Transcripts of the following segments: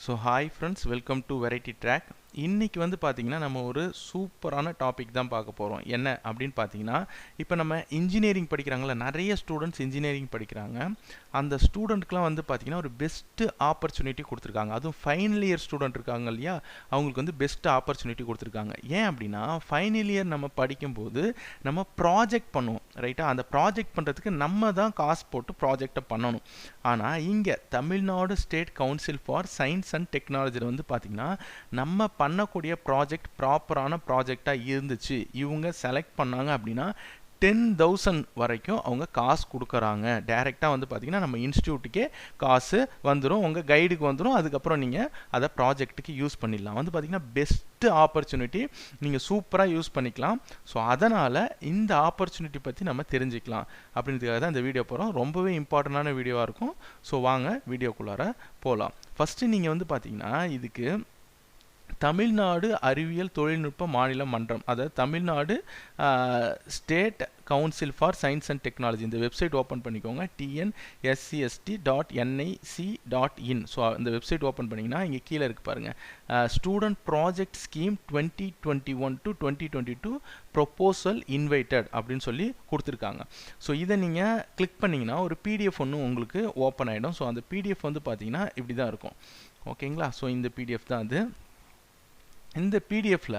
So hi friends, welcome to variety track. இன்றைக்கி வந்து பார்த்திங்கன்னா நம்ம ஒரு சூப்பரான டாபிக் தான் பார்க்க போகிறோம். என்ன அப்படின்னு பார்த்தீங்கன்னா, இப்போ நம்ம இன்ஜினியரிங் படிக்கிறாங்கள, நிறைய ஸ்டூடெண்ட்ஸ் இன்ஜினியரிங் படிக்கிறாங்க. அந்த ஸ்டூடெண்ட்டுக்குலாம் வந்து பார்த்திங்கன்னா ஒரு பெஸ்ட்டு ஆப்பர்ச்சுனிட்டி கொடுத்துருக்காங்க. அதுவும் ஃபைனல் இயர் ஸ்டூடெண்ட் இருக்காங்க இல்லையா, அவங்களுக்கு வந்து பெஸ்ட்டு ஆப்பர்ச்சுனிட்டி கொடுத்துருக்காங்க. ஏன் அப்படின்னா, ஃபைனல் இயர் நம்ம படிக்கும்போது நம்ம ப்ராஜெக்ட் பண்ணுவோம் ரைட்டாக. அந்த ப்ராஜெக்ட் பண்ணுறதுக்கு நம்ம தான் காசு போட்டு ப்ராஜெக்டை பண்ணணும். ஆனால் இங்கே Tamil Nadu state council for science and டெக்னாலஜியில் வந்து பார்த்திங்கன்னா நம்ம பண்ணக்கூடிய ப்ராஜெக்ட் ப்ராப்பரான ப்ராஜெக்டாக இருந்துச்சு, இவங்க செலக்ட் பண்ணாங்க அப்படின்னா 10,000 வரைக்கும் அவங்க காசு கொடுக்குறாங்க. டைரெக்டாக வந்து பார்த்திங்கன்னா நம்ம இன்ஸ்டியூட்டுக்கே காசு வந்துடும், உங்கள் கைடுக்கு வந்துடும். அதுக்கப்புறம் நீங்கள் அதை ப்ராஜெக்ட்டுக்கு யூஸ் பண்ணிடலாம். வந்து பார்த்திங்கன்னா பெஸ்ட்டு ஆப்பர்ச்சுனிட்டி, நீங்கள் சூப்பராக யூஸ் பண்ணிக்கலாம். ஸோ அதனால் இந்த ஆப்பர்ச்சுனிட்டி பற்றி நம்ம தெரிஞ்சுக்கலாம் அப்படின்றதுக்காக தான் இந்த வீடியோ போகிறோம். ரொம்பவே இம்பார்ட்டண்டான வீடியோவாக இருக்கும். ஸோ வாங்க வீடியோக்குள்ளார போகலாம். ஃபஸ்ட்டு நீங்கள் வந்து பார்த்திங்கன்னா இதுக்கு தமிழ்நாடு அறிவியல் தொழில்நுட்ப மாநில மன்றம், அதாவது Tamil Nadu state council for science and technology, இந்த வெப்சைட் ஓப்பன் பண்ணிக்கோங்க. tnscst.nic.in. ஸோ இந்த வெப்சைட் ஓப்பன் பண்ணிங்கன்னா இங்கே கீழே இருக்குது பாருங்கள், student project scheme 2021 to 2022 proposal invited அப்படின்னு சொல்லி கொடுத்துருக்காங்க. ஸோ இதை நீங்கள் கிளிக் பண்ணிங்கன்னா ஒரு பிடிஎஃப் ஒன்று உங்களுக்கு ஓப்பன் ஆகிடும். ஸோ அந்த பிடிஎஃப் வந்து பார்த்தீங்கன்னா இப்படி தான் இருக்கும். ஓகேங்களா? ஸோ இந்த பிடிஎஃப் தான் அது. இந்த பிடிஎஃப்ல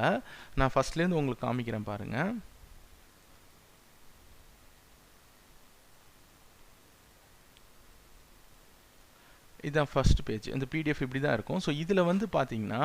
நான் ஃபர்ஸ்ட்லேருந்து உங்களுக்கு காமிக்கிறேன் பாருங்கள். இதுதான் ஃபர்ஸ்ட் பேஜ். இந்த பிடிஎஃப் இப்படி தான் இருக்கும். ஸோ இதில் வந்து பார்த்தீங்கன்னா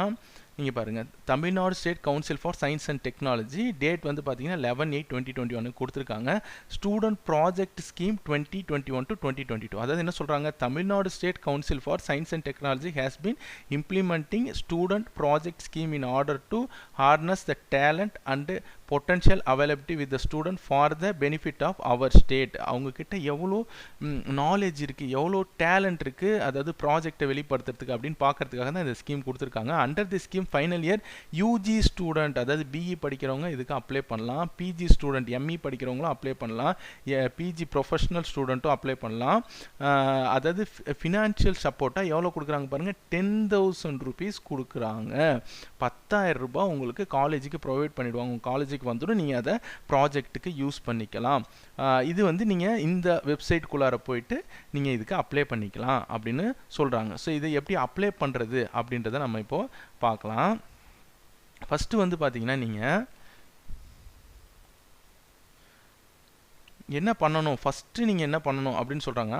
நீங்கள் பாருங்கள், Tamil Nadu state council for science and technology, date வந்து பார்த்தீங்கன்னா 11/8/2021 கொடுத்துருக்காங்க. Student project scheme 2021 to 2022. அதாவது என்ன சொல்கிறாங்க, Tamil Nadu state council for science and technology has been implementing student project scheme in order to harness the talent and potential availability with the student for the benefit of our state. அவங்கக்கிட்ட எவ்வளோ knowledge இருக்குது, எவ்வளோ talent இருக்குது, அதாவது ப்ராஜெக்டை வெளிப்படுத்துறதுக்கு அப்படின்னு பார்க்கறதுக்காக தான் இந்த ஸ்கீம் கொடுத்துருக்காங்க. Under the scheme final year UG student, அதாவது பிஇ படிக்கிறவங்க இதுக்கு அப்ளை பண்ணலாம். பிஜி ஸ்டூடெண்ட் எம்இ படிக்கிறவங்களும் அப்ளை பண்ணலாம். பிஜி ப்ரொஃபஷனல் ஸ்டூடெண்ட்டும் அப்ளை பண்ணலாம். அதாவது ஃபினான்ஷியல் சப்போர்ட்டாக எவ்வளோ கொடுக்குறாங்க பாருங்கள், 10,000 rupees கொடுக்குறாங்க. 10,000 ரூபாய் உங்களுக்கு காலேஜுக்கு ப்ரொவைட் பண்ணிவிடுவாங்க. உங்கள் காலேஜுக்கு வந்துடும், நீங்கள் அதை ப்ராஜெக்ட்டுக்கு யூஸ் பண்ணிக்கலாம். இது வந்து நீங்கள் இந்த வெப்சைட்குள்ளார போயிட்டு நீங்கள் இதுக்கு அப்ளை பண்ணிக்கலாம் அப்படின்னு சொல்கிறாங்க. ஸோ இதை எப்படி அப்ளை பண்ணுறது அப்படின்றத நம்ம இப்போது பார்க்கலாம். ஃபஸ்ட்டு வந்து பார்த்தீங்கன்னா நீங்கள் என்ன பண்ணணும், ஃபஸ்ட்டு நீங்கள் என்ன பண்ணணும் அப்படின்னு சொல்கிறாங்க,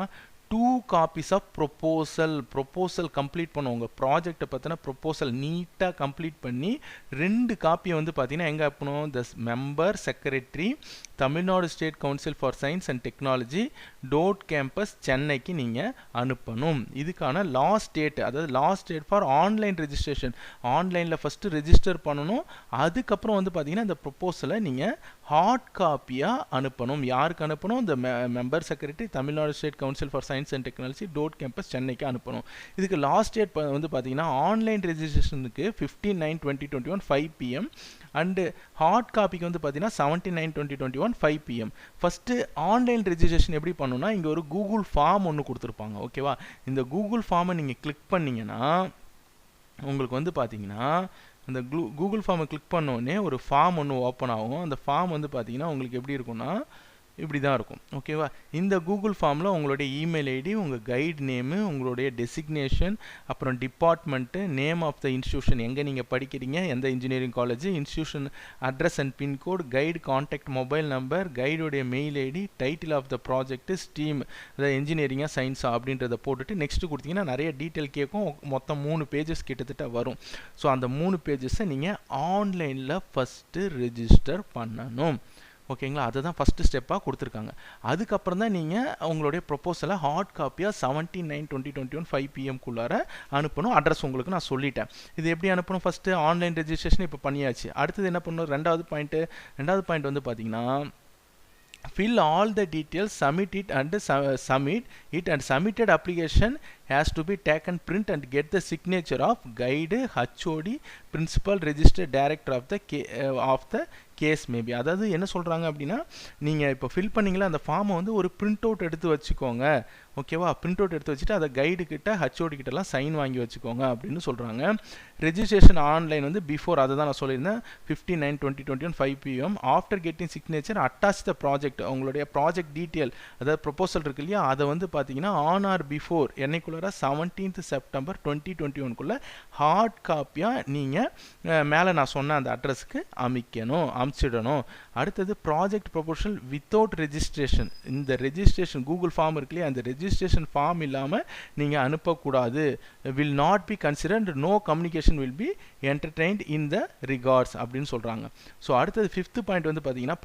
2 copies ஆஃப் ப்ரொப்போசல் கம்ப்ளீட் பண்ணும். உங்கள் ப்ராஜெக்டை பற்றின ப்ரொப்போசல் நீட்டாக கம்ப்ளீட் பண்ணி 2 காப்பியை வந்து பார்த்தீங்கன்னா எங்கே அனுப்பணும், the member secretary Tamil Nadu state council for science and technology DOTE campus சென்னைக்கு நீங்கள் அனுப்பணும். இதுக்கான லாஸ்ட் டேட், அதாவது last date for online registration, ஆன்லைனில் ஃபஸ்ட்டு ரெஜிஸ்டர் பண்ணணும். அதுக்கப்புறம் வந்து பார்த்தீங்கன்னா இந்த ப்ரொப்போசலை நீங்கள் ஹார்ட் காப்பியாக அனுப்பணும். யாருக்கு அனுப்பணும், இந்த member secretary Tamil Nadu state council for science and technology DOTE campus சென்னைக்கு அனுப்பணும். இதுக்கு லாஸ்ட் டேட் வந்து பார்த்தீங்கன்னா ஆன்லைன் ரெஜிஸ்ட்ரேஷனுக்கு 15/9/2021 5 PM அண்டு ஹார்ட் காப்பிக்கு வந்து பார்த்தீங்கன்னா 17/9/2021 5 PM. ஃபஸ்ட்டு ஆன்லைன் ரெஜிஸ்ட்ரேஷன் எப்படி பண்ணணும்னா, இங்கே ஒரு கூகுள் ஃபார்ம் ஒன்று கொடுத்துருப்பாங்க. ஓகேவா? இந்த கூகுள் ஃபார்மை நீங்கள் கிளிக் பண்ணிங்கன்னா உங்களுக்கு வந்து பார்த்தீங்கன்னா அந்த கூகுள் ஃபார்மை கிளிக் பண்ணோடனே ஒரு ஃபார்ம் ஒன்று ஓப்பன் ஆகும். அந்த ஃபார்ம் வந்து பார்த்தீங்கன்னா உங்களுக்கு எப்படி இருக்கும்னா இப்படி தான் இருக்கும். ஓகேவா? இந்த கூகுள் ஃபார்மில் உங்களுடைய இமெயில் ஐடி, உங்கள் கைடு நேமு, உங்களுடைய டெசிக்னேஷன், அப்புறம் department, name of the institution, எங்கே நீங்கள் படிக்கிறீங்க, எந்த engineering college, institution address and pincode, guide contact mobile number, கைடுடைய mail ID, title of the project, stream, அதாவது இன்ஜினியரிங்காக சயின்ஸா அப்படின்றத போட்டுட்டு நெக்ஸ்ட்டு கொடுத்தீங்கன்னா நிறைய டீட்டெயில் கேட்கும். மொத்தம் 3 பேஜஸ் கிட்டத்தட்ட வரும். ஸோ அந்த 3 பேஜஸை நீங்கள் ஆன்லைனில் ஃபஸ்ட்டு ரெஜிஸ்டர் பண்ணணும். ஓகேங்களா? அதுதான் ஃபஸ்ட்டு ஸ்டெப்பாக கொடுத்துருக்காங்க. அதுக்கப்புறம் தான் நீங்கள் உங்களுடைய ப்ரொப்போசலை ஹார்ட் காப்பியாக 17/9/2021 5 PM அனுப்பணும். அட்ரஸ் உங்களுக்கு நான் சொல்லிட்டேன். இது எப்படி அனுப்பணும், ஃபஸ்ட்டு ஆன்லைன் ரெஜிஸ்ட்ரேஷன் இப்போ பண்ணியாச்சு. அடுத்தது என்ன பண்ணணும், ரெண்டாவது பாயிண்ட் வந்து பார்த்தீங்கன்னா, fill all the details, submit it and submitted application has to be taken print and get the signature of guide, HOD, principal, registered director of the case maybe. அதாவது என்ன சொல்கிறாங்க அப்படின்னா, நீங்கள் இப்போ ஃபில் பண்ணிங்களா அந்த ஃபார்மை வந்து ஒரு பிரிண்ட் அவுட் எடுத்து வச்சுக்கோங்க. ஓகேவா, பிரிண்ட் அவுட் எடுத்து வச்சுட்டு அதை கைடு கிட்ட ஹச்ஓடி கிட்டலாம் சைன் வாங்கி வச்சுக்கோங்க அப்படின்னு சொல்கிறாங்க. ரெஜிஸ்ட்ரேஷன் ஆன்லைன் வந்து பிஃபோர், அதை தான் நான் சொல்லியிருந்தேன், 15/9/2021 5 PM. After getting signature attach the project, உங்களுடைய ப்ராஜெக்ட் டீட்டெயில் அதாவது ப்ரொபோசல் இருக்கு இல்லையா, அதை வந்து பார்த்தீங்கன்னா ஆன் ஆர் பிஃபோர் என்னைக்குள்ளார 17th September 2021 ஹார்ட் காப்பியாக நீங்கள் மேலே நான் சொன்ன அந்த அட்ரஸுக்கு அமுச்சிடணும். அடுத்தது ப்ராஜெக்ட் ப்ரொபோசல் வித்தவுட் ரெஜிஸ்ட்ரேஷன், இந்த ரெஜிஸ்ட்ரேஷன் கூகுள் ஃபார்ம் இருக்கு இல்லையா, அந்த ரெஜிஸ்ட்ரேஷன் ஃபார்ம் இல்லாமல் நீங்கள் அனுப்பக்கூடாது. Will not be considered, no communication will be entertained in the records அப்படின்னு சொல்கிறாங்க. ஸோ அடுத்தது 5th பாயிண்ட் வந்து பார்த்தீங்கன்னா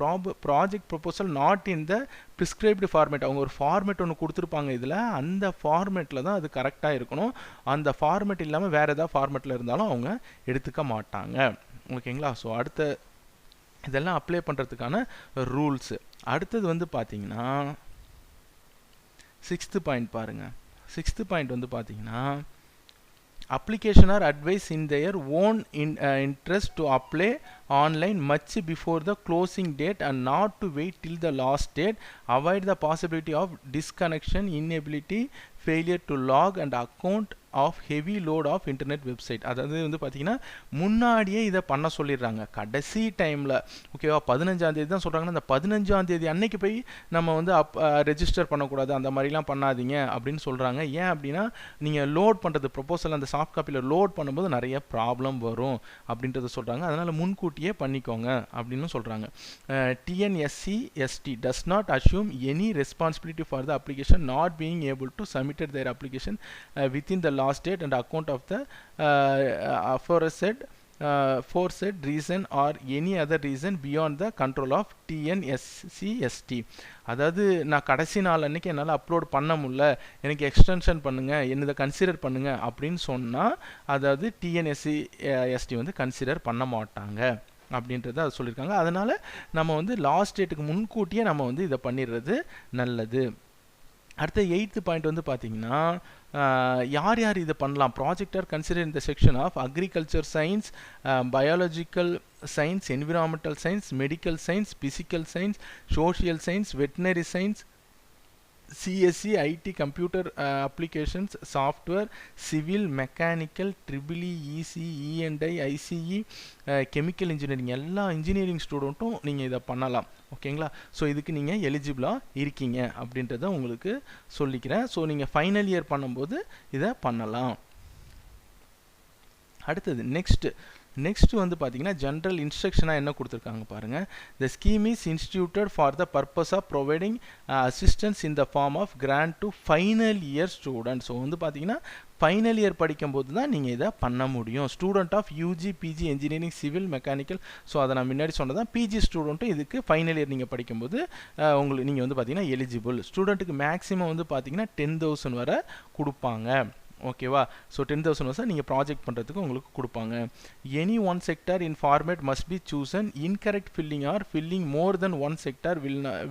project proposal not in the prescribed format, அவங்க ஒரு ஃபார்மேட் ஒன்று கொடுத்துருப்பாங்க இதில், அந்த ஃபார்மேட்டில் தான் அது கரெக்டாக இருக்கணும். அந்த ஃபார்மேட் இல்லாமல் வேறு ஏதாவது ஃபார்மேட்டில் இருந்தாலும் அவங்க எடுத்துக்க மாட்டாங்க. ஓகேங்களா, ஸோ அடுத்த இதெல்லாம் அப்ளை பண்ணுறதுக்கான ரூல்ஸு. அடுத்தது வந்து பார்த்தீங்கன்னா 6th பாயிண்ட் பாருங்கள். 6th பாயிண்ட் வந்து பார்த்தீங்கன்னா application are advised in their own interest to apply online much before the closing date and not to wait till the last date. Avoid the possibility of disconnection, inability, failure to log and account of heavy load of internet website. அதாவது வந்து பார்த்தீங்கன்னா முன்னாடியே இதை பண்ண சொல்லிடுறாங்க கடைசி டைமில். ஓகேவா, 15ஆம் தேதி தான் சொல்கிறாங்கன்னா, அந்த 15ஆம் தேதி அன்னைக்கு போய் நம்ம வந்து ரெஜிஸ்டர் பண்ணக்கூடாது, அந்த மாதிரிலாம் பண்ணாதீங்க அப்படின்னு சொல்கிறாங்க. ஏன் அப்படின்னா நீங்கள் லோட் பண்ணுறது ப்ரொபோசல் அந்த சாஃப்ட் காப்பியில் லோட் பண்ணும்போது நிறைய ப்ராப்ளம் வரும் அப்படின்றத சொல்கிறாங்க. அதனால் முன்கூட்டியே பண்ணிக்கோங்க அப்படின்னு சொல்கிறாங்க. TNSC/ST does not assume any responsibility for the application not being able to submit their application within the last date and account of the aforesaid reason or any other reason beyond the control of TNSC/ST. அதாவது நான் கடைசி நாள் அன்னைக்கு என்னால் upload பண்ண முடியல, எனக்கு extension பண்ணுங்கள், என்னதை கன்சிடர் பண்ணுங்கள் அப்படின்னு சொன்னால் அதாவது TNSC/ST வந்து கன்சிடர் பண்ண மாட்டாங்க அப்படின்றத அது சொல்லியிருக்காங்க. அதனால் நம்ம வந்து லாஸ்ட் டேட்டுக்கு முன்கூட்டியே நம்ம வந்து இதை பண்ணிடுறது நல்லது. அடுத்த 8th பாயிண்ட் வந்து பார்த்தீங்கன்னா யார் யார் இதை பண்ணலாம். Project are consider in the section of agriculture science, biological science, environmental science, medical science, physical science, social science, veterinary science, CSE, IT, computer applications, software, civil, mechanical, EEE, E&I, ICE, chemical engineering, எல்லா engineering ஸ்டூடெண்ட்டும் நீங்கள் இதை பண்ணலாம். ஓகேங்களா, so இதுக்கு நீங்கள் எலிஜிபிளாக இருக்கீங்க அப்படின்றத உங்களுக்கு சொல்லிக்கிறேன். ஸோ நீங்கள் ஃபைனல் இயர் பண்ணும்போது இதை பண்ணலாம். அடுத்தது நெக்ஸ்ட் வந்து பார்த்தீங்கன்னா ஜென்ரல் இன்ஸ்ட்ரக்ஷனாக என்ன கொடுத்துருக்காங்க பாருங்கள். The scheme is instituted for the purpose of providing assistance in the form of grant to final year student. So வந்து பார்த்தீங்கன்னா ஃபைனல் இயர் படிக்கும்போது தான் நீங்கள் இதை பண்ண முடியும். Student of UG, PG, engineering, civil, mechanical. So அதை நான் முன்னாடி சொன்னதான் PG ஸ்டூடெண்ட்டும் இதுக்கு ஃபைனல் இயர் நீங்கள் படிக்கும்போது உங்களுக்கு நீங்கள் வந்து பார்த்தீங்கன்னா எலிஜிபிள். ஸ்டூடெண்ட்டுக்கு மேக்ஸிமம் வந்து பார்த்தீங்கன்னா 10,000 வரை கொடுப்பாங்க. ஓகேவா, ஸோ 10,000 வருஷம் நீங்கள் ப்ராஜெக்ட் பண்ணுறதுக்கு உங்களுக்கு கொடுப்பாங்க. Any one sector in format must be chosen. Incorrect filling or filling more then one sector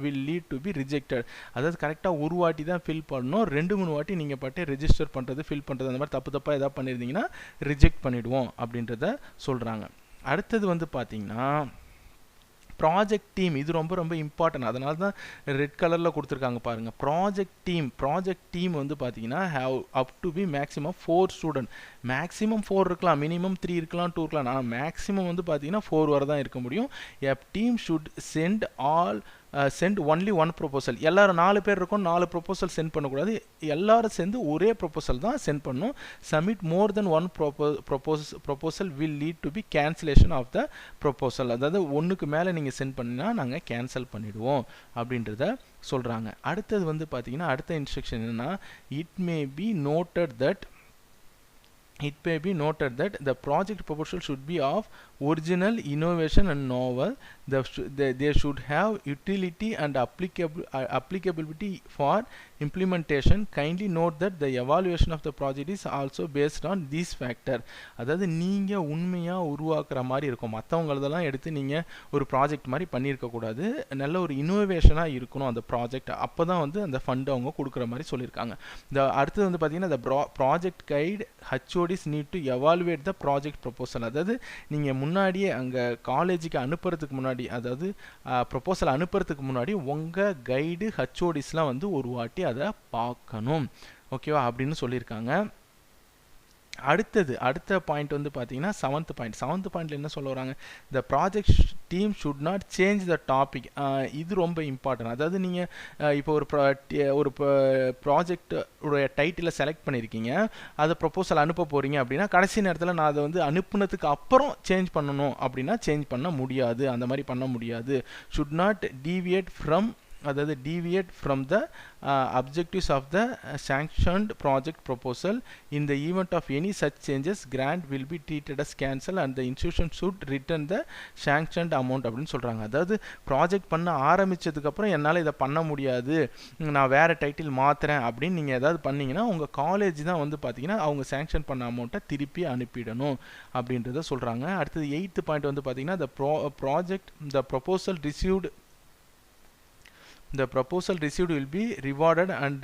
will lead to be rejected. அதாவது கரெக்டாக ஒரு வாட்டி தான் ஃபில் பண்ணணும், 2-3 வாட்டி நீங்கள் பாட்டு ரெஜிஸ்டர் பண்ணுறது, ஃபில் பண்ணுறது அந்த மாதிரி தப்பாக எதாவது பண்ணியிருந்தீங்கன்னா ரிஜெக்ட் பண்ணிவிடுவோம் அப்படின்றத சொல்கிறாங்க. அடுத்தது வந்து பார்த்தீங்கன்னா ப்ராஜெக்ட் டீம், இது ரொம்ப ரொம்ப இம்பார்ட்டன்ட். அதனால தான் ரெட் கலரில் கொடுத்துருக்காங்க பாருங்கள். ப்ராஜெக்ட் டீம் வந்து பார்த்தீங்கன்னா have up to be maximum 4 student. Maximum 4 இருக்கலாம், மினிமம் 3 இருக்கலாம், 2 இருக்கலாம். ஆனால் மேக்ஸிமம் வந்து பார்த்தீங்கன்னா 4 வரை தான் இருக்க முடியும். A team should send only one proposal. எல்லாரும் 4 பேர் இருக்கும், 4 ப்ரொபோசல் சென்ட் பண்ணக்கூடாது, எல்லாரும் சேர்ந்து ஒரே ப்ரொபோசல் தான் சென்ட் பண்ணணும். Submit more then one proposal will lead to be cancellation of the proposal. அதாவது ஒன்றுக்கு மேலே நீங்கள் சென்ட் பண்ணினா நாங்கள் கேன்சல் பண்ணிவிடுவோம் அப்படின்றத சொல்கிறாங்க. அடுத்தது வந்து பார்த்தீங்கன்னா அடுத்த இன்ஸ்ட்ரக்ஷன் என்னென்னா, it may be noted that the project proposal should be of original, innovation and novel. They should have utility and applicability for implementation. Kindly note that the evaluation of the project is also based on these factor. அதாவது நீங்கள் உண்மையாக உருவாக்குற மாதிரி இருக்கும், மற்றவங்களதெல்லாம் எடுத்து நீங்கள் ஒரு project மாதிரி பண்ணியிருக்க கூடாது, நல்ல ஒரு இனோவேஷனாக இருக்கணும் அந்த ப்ராஜெக்ட். அப்போ தான் வந்து அந்த ஃபண்டு அவங்க கொடுக்குற மாதிரி சொல்லியிருக்காங்க. அடுத்தது வந்து பார்த்தீங்கன்னா the project guide HODs need to evaluate the project proposal. அதாவது நீங்கள் முன்னாடியே அங்கே காலேஜுக்கு அனுப்புறதுக்கு முன்னாடி, அதாவது ப்ரொபோசல் அனுப்புறதுக்கு முன்னாடி உங்கள் கைடு HODஸ்லாம் வந்து ஒரு வாட்டி அதை பார்க்கணும். ஓகேவா அப்படின்னு சொல்லியிருக்காங்க. அடுத்த பாயிண்ட் வந்து பார்த்தீங்கன்னா செவன்த் பாயிண்ட்ல என்ன சொல்ல வராங்க, the project team should not change the topic. இது ரொம்ப இம்பார்ட்டன்ட். அதாவது நீங்கள் இப்போ ஒரு ப்ராஜெக்ட் உடைய டைட்டிலை செலக்ட் பண்ணியிருக்கீங்க, அதை ப்ரொபோசல் அனுப்ப போகிறீங்க அப்படின்னா கடைசி நேரத்தில் நான் அதை வந்து அனுப்புனதுக்கு அப்புறம் சேஞ்ச் பண்ணணும் அப்படின்னா சேஞ்ச் பண்ண முடியாது, அந்த மாதிரி பண்ண முடியாது. ஷுட் நாட் டீவியேட் ஃப்ரம், அதாவது deviate from the objectives of the sanctioned project proposal. In the event of any such changes, grant will be treated as cancel and the institution should return the sanctioned amount அப்படின்னு சொல்கிறாங்க. அதாவது project பண்ண ஆரம்பித்ததுக்கப்புறம் என்னால் இதை பண்ண முடியாது, நான் வேறு டைட்டில் மாற்றுறேன் அப்படின்னு நீங்கள் ஏதாவது பண்ணிங்கன்னா உங்கள் காலேஜ் தான் வந்து பார்த்தீங்கன்னா அவங்க சேங்ஷன் பண்ண அமௌண்ட்டை திருப்பி அனுப்பிடணும் அப்படின்றத சொல்கிறாங்க. அடுத்தது 8th பாயிண்ட் வந்து பார்த்தீங்கன்னா the proposal received will be rewarded and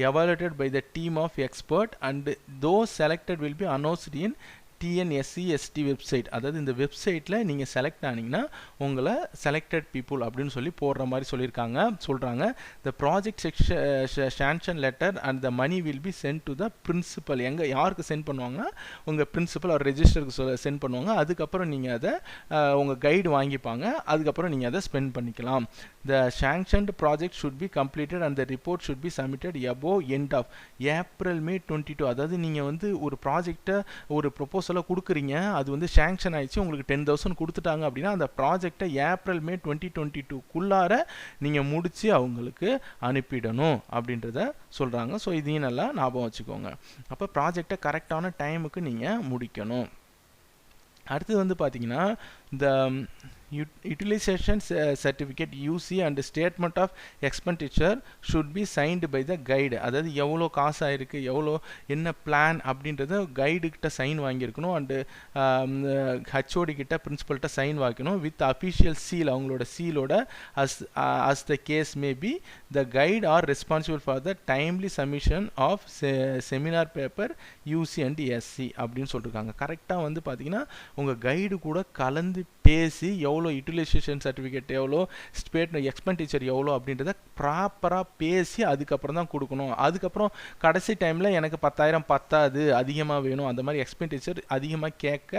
evaluated by the team of expert, and those selected will be announced in TNSCST website. அதாவது இந்த வெப்சைட்டில் நீங்கள் செலக்ட் ஆனீங்கன்னா உங்களை செலக்டட் பீப்புள் அப்படின்னு சொல்லி போடுற மாதிரி சொல்கிறாங்க. The project sanction letter and the money will be sent to the principal. யாருக்கு சென்ட் பண்ணுவாங்கன்னா உங்கள் பிரின்சிபல் ஒரு ரெஜிஸ்டருக்கு சென்ட் பண்ணுவாங்க. அதுக்கப்புறம் நீங்கள் அதை உங்கள் கைடு வாங்கிப்பாங்க, அதுக்கப்புறம் நீங்கள் அதை ஸ்பெண்ட் பண்ணிக்கலாம். The sanctioned project should be completed and the report should be submitted above end of April May 22. அதாவது நீங்கள் வந்து ஒரு ப்ராஜெக்டை ஒரு ப்ரொபோசலை கொடுக்குறீங்க, அது வந்து சாங்ஷன் ஆயிடுச்சு, உங்களுக்கு 10,000 கொடுத்துட்டாங்க அப்படின்னா அந்த ப்ராஜெக்டை ஏப்ரல் மே 2022க்குள்ளார நீங்கள் முடித்து அவங்களுக்கு அனுப்பிடணும் அப்படின்றத சொல்கிறாங்க. ஸோ இதையும் நல்லா ஞாபகம் வச்சுக்கோங்க. அப்போ ப்ராஜெக்டை கரெக்டான டைமுக்கு நீங்கள் முடிக்கணும். அடுத்தது வந்து பார்த்தீங்கன்னா இந்த utilization certificate UC and statement of expenditure should be signed by the guide. அதாவது எவ்வளோ காசு ஆயிருக்கு, எவ்வளோ என்ன பிளான் அப்படின்றத கைடு கிட்ட சைன் வாங்கியிருக்கணும், அண்டு ஹச்ஓடி கிட்ட பிரின்சிபல்கிட்ட சைன் வாங்கிக்கணும் வித் அஃபிஷியல் சீல், அவங்களோட சீலோட. as the case may be, the guide are responsible for the timely submission of seminar paper UC and SC அப்படின்னு சொல்லியிருக்காங்க. கரெக்டாக வந்து பார்த்தீங்கன்னா உங்கள் கைடு கூட கலந்து பேசி எவ்வளோ யூட்டிலைசேஷன் சர்டிஃபிகேட் எவ்வளோ, எக்ஸ்பெண்டிச்சர் எவ்வளோ அப்படின்றத ப்ராப்பராக பேசி அதுக்கப்புறம் தான் கொடுக்கணும். அதுக்கப்புறம் கடைசி டைமில் எனக்கு 10,000 பத்தாது, அதிகமாக வேணும், அந்த மாதிரி எக்ஸ்பெண்டிச்சர் அதிகமாக கேட்க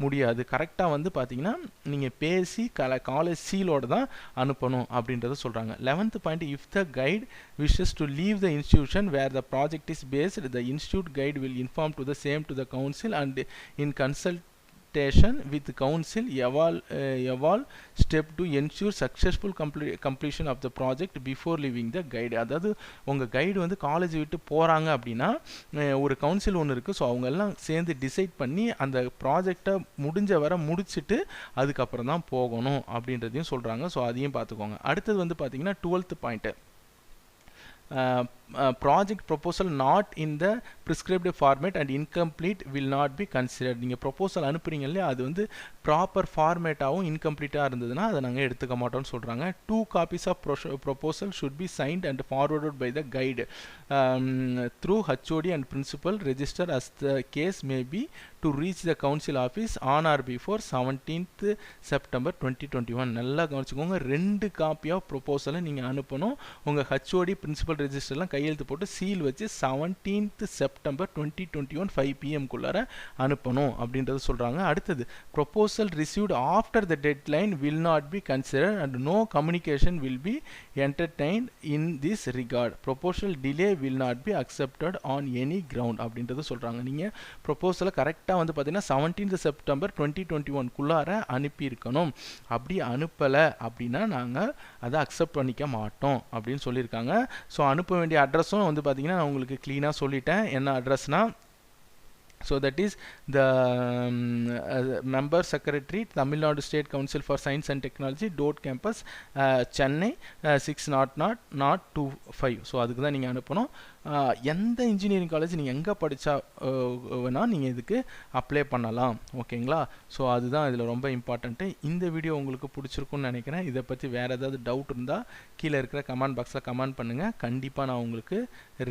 முடியாது. கரெக்டாக வந்து பார்த்தீங்கன்னா நீங்கள் பேசி காலேஜ் சீலோடு தான் அனுப்பணும் அப்படின்றத சொல்கிறாங்க. 11th point, if the guide wishes to leave the institution where the project is based, the institute guide will inform to the same to the council and in consultation with council evolve step to ensure successful completion of the project before leaving the guide. அதாவது உங்கள் guide வந்து college விட்டு போகிறாங்க அப்படின்னா ஒரு council ஒன்று இருக்குது. So அவங்க எல்லாம் சேர்ந்து டிசைட் பண்ணி அந்த ப்ராஜெக்டை முடிஞ்ச வரை முடிச்சுட்டு அதுக்கப்புறம் தான் போகணும் அப்படின்றதையும் சொல்கிறாங்க. ஸோ அதையும் பார்த்துக்கோங்க. அடுத்தது வந்து பார்த்தீங்கன்னா 12th point, project proposal not in the prescribed format and incomplete will not be considered. நீங்கள் ப்ரொபோசல் அனுப்புறீங்க இல்லையா, அது வந்து ப்ராப்பர் ஃபார்மேட்டாகவும் இன்கம்ப்ளீட்டாக இருந்ததுன்னா அதை நாங்கள் எடுத்துக்க மாட்டோம்னு சொல்கிறாங்க. 2 copies of proposal should be signed and forwarded by the guide through HOD and principal register as the case may be to reach the council office on or before 17th September 2021. நல்லா கவனிச்சுக்கோங்க, 2 copy of ப்ரொபோசலை நீங்கள் அனுப்பணும். உங்கள் HOD principal ரெஜிஸ்டர்லாம் கையெழுத்து போட்டு seal வச்சு 17th September 2021 5 PM குள்ளார அனுப்பணும் அப்படின்றது சொல்கிறாங்க. அடுத்தது, proposal received after the deadline will not be considered and no communication will be entertained in this regard. Proposal delay will not be accepted on any ground அப்படின்றது சொல்கிறாங்க. நீங்கள் ப்ரொபோசலை கரெக்டாக வந்து பார்த்தீங்கன்னா 17th September 2021 குள்ளார அனுப்பியிருக்கணும். அப்படி அனுப்பலை அப்படின்னா நாங்கள் அதை அக்செப்ட் பண்ணிக்க மாட்டோம் அப்படின்னு சொல்லியிருக்காங்க. ஸோ அனுப்ப வேண்டிய அட்ரஸும் வந்து பார்த்தீங்கன்னா நான் உங்களுக்கு க்ளீனாக சொல்லிட்டேன். என்ன அட்ரஸ்னால், so that is the member secretary, Tamil Nadu State Council for Science and Technology, DOT campus, Chennai 600-025. So அதுக்கு தான் நீங்கள் அனுப்பணும். எந்த இன்ஜினியரிங் காலேஜ் நீங்கள் எங்கே படித்தா வேணால் நீங்கள் இதுக்கு அப்ளை பண்ணலாம். ஓகேங்களா? ஸோ அதுதான் இதில் ரொம்ப இம்பார்ட்டண்ட்டு. இந்த வீடியோ உங்களுக்கு பிடிச்சிருக்குன்னு நினைக்கிறேன். இதை பற்றி வேறு ஏதாவது டவுட் இருந்தால் கீழே இருக்கிற கமெண்ட் பாக்ஸில் கமெண்ட் பண்ணுங்கள். கண்டிப்பாக நான் உங்களுக்கு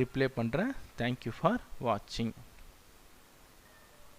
ரிப்ளை பண்ணுறேன். தேங்க்யூ ஃபார் வாட்சிங்.